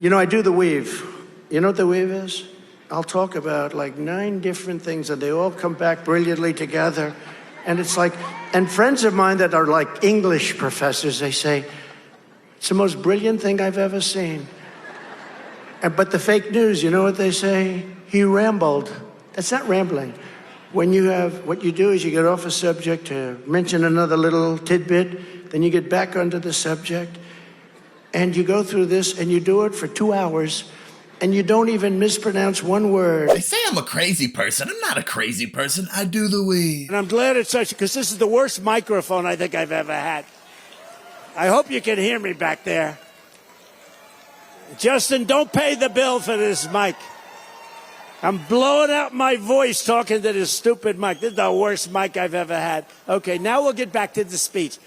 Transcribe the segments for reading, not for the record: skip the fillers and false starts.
You know, I do the weave. You know what the weave is? I'll talk about like 9 different things and they all come back brilliantly together. And it's like, and friends of mine that are like English professors, they say, it's the most brilliant thing I've ever seen. But the fake news, you know what they say? He rambled. That's not rambling. When you have, what you do is you get off a subject to mention another little tidbit, then you get back onto the subject, and you go through this and you do it for 2 hours, and you don't even mispronounce one word. They say I'm a crazy person. I'm not a crazy person. I do the weave. And I'm glad it's such, because this is the worst microphone I think I've ever had. I hope you can hear me back there. Justin, don't pay the bill for this mic. I'm blowing out my voice talking to this stupid mic. This is the worst mic I've ever had. Okay, now we'll get back to the speech.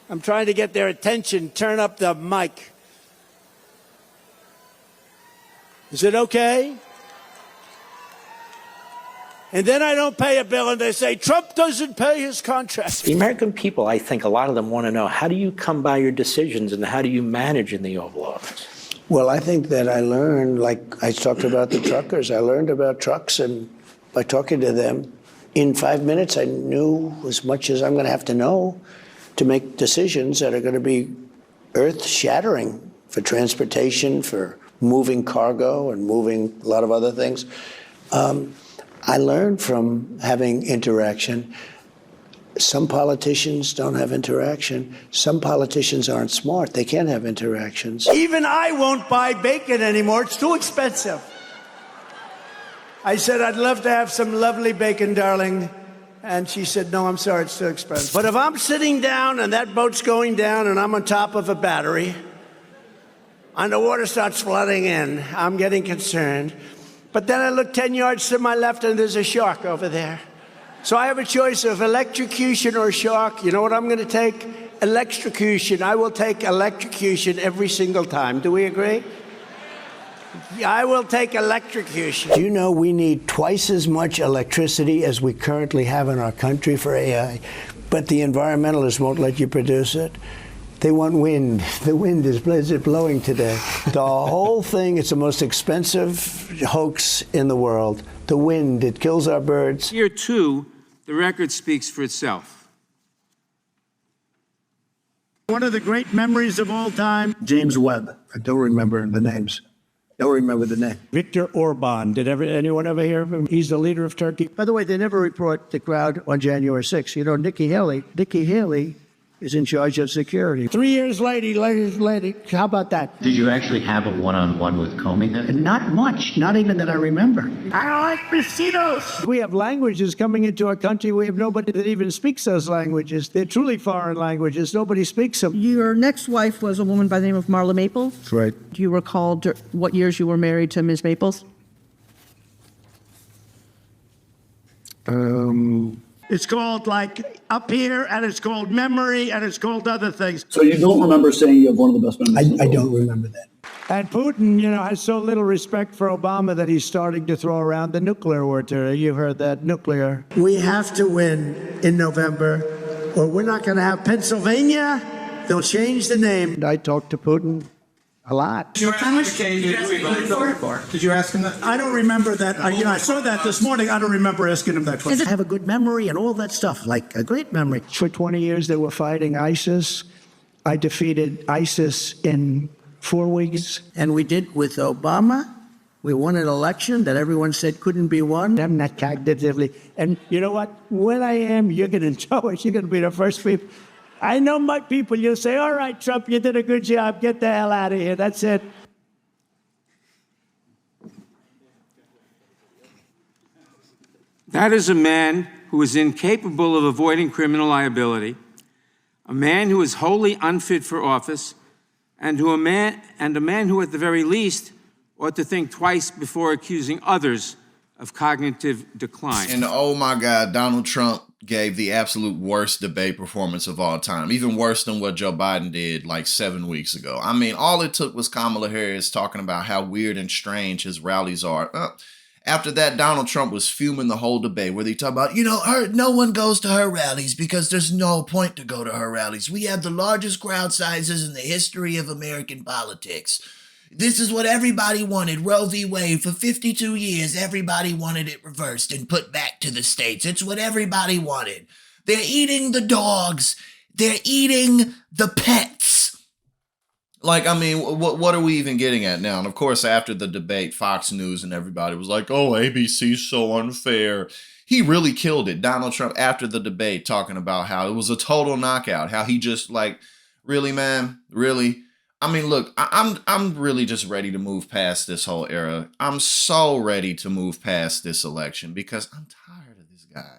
I'm trying to get their attention. Turn up the mic. Is it okay? And then I don't pay a bill and they say, Trump doesn't pay his contract. The American people, I think a lot of them want to know, how do you come by your decisions and how do you manage in the Oval Office? Well, I think that I learned, like I talked about the truckers, I learned about trucks, and by talking to them, in 5 minutes I knew as much as I'm going to have to know to make decisions that are going to be earth-shattering for transportation, for moving cargo and moving a lot of other things. I learned from having interaction. Some politicians don't have interaction. Some politicians aren't smart. They can't have interactions. Even I won't buy bacon anymore. It's too expensive. I said, I'd love to have some lovely bacon, darling. And she said, no, I'm sorry, it's too expensive. But if I'm sitting down and that boat's going down and I'm on top of a battery and the water starts flooding in, I'm getting concerned. But then I look 10 yards to my left and there's a shark over there. So I have a choice of electrocution or shark. You know what I'm going to take? Electrocution. I will take electrocution every single time. Do we agree? I will take electrocution. Do you know we need twice as much electricity as we currently have in our country for AI, but the environmentalists won't let you produce it? They want wind. The wind is blowing today. The whole thing is the most expensive hoax in the world. The wind, it kills our birds. Here, too, the record speaks for itself. One of the great memories of all time, James Webb. I don't remember the names. Don't remember the name. Viktor Orban. Did anyone ever hear of him? He's the leader of Turkey. By the way, they never report the crowd on January 6th. You know, Nikki Haley is in charge of security. 3 years later, how about that? Did you actually have a one-on-one with Comey then? Not much, not even that I remember. I like mosquitoes. We have languages coming into our country. We have nobody that even speaks those languages. They're truly foreign languages. Nobody speaks them. Your next wife was a woman by the name of Marla Maples. That's right. Do you recall what years you were married to Ms. Maples? It's called like Up Here, and it's called Memory, and it's called other things. So you don't remember saying you have one of the best memories? I don't remember that. And Putin, you know, has so little respect for Obama that he's starting to throw around the nuclear word. You've heard that, nuclear. We have to win in November, or we're not going to have Pennsylvania. They'll change the name. I talked to Putin a lot. Did you ask him that? I don't remember that. I saw that this morning. I don't remember asking him that question. I have a good memory and all that stuff, like a great memory. For 20 years, they were fighting ISIS. I defeated ISIS in 4 weeks. And we did with Obama. We won an election that everyone said couldn't be won. I'm not cognitively. And you know what? When I am, you're going to know it. You're going to be the first people. I know my people. You'll say, all right, Trump, you did a good job. Get the hell out of here. That's it. That is a man who is incapable of avoiding criminal liability, a man who is wholly unfit for office, and a man who, at the very least, ought to think twice before accusing others of cognitive decline. And oh my God, Donald Trump gave the absolute worst debate performance of all time, even worse than what Joe Biden did like 7 weeks ago. I mean, all it took was Kamala Harris talking about how weird and strange his rallies are. After that, Donald Trump was fuming the whole debate where they talk about, you know, no one goes to her rallies because there's no point to go to her rallies. We have the largest crowd sizes in the history of American politics. This is what everybody wanted. Roe v. Wade for 52 years. Everybody wanted it reversed and put back to the states. It's what everybody wanted. They're eating the dogs. They're eating the pets. Like, I mean, what are we even getting at now? And of course, after the debate, Fox News and everybody was like, oh, ABC's so unfair. He really killed it. Donald Trump, after the debate, talking about how it was a total knockout, how he just like, really, man, really? I mean, look, I'm really just ready to move past this whole era. I'm so ready to move past this election because I'm tired of this guy.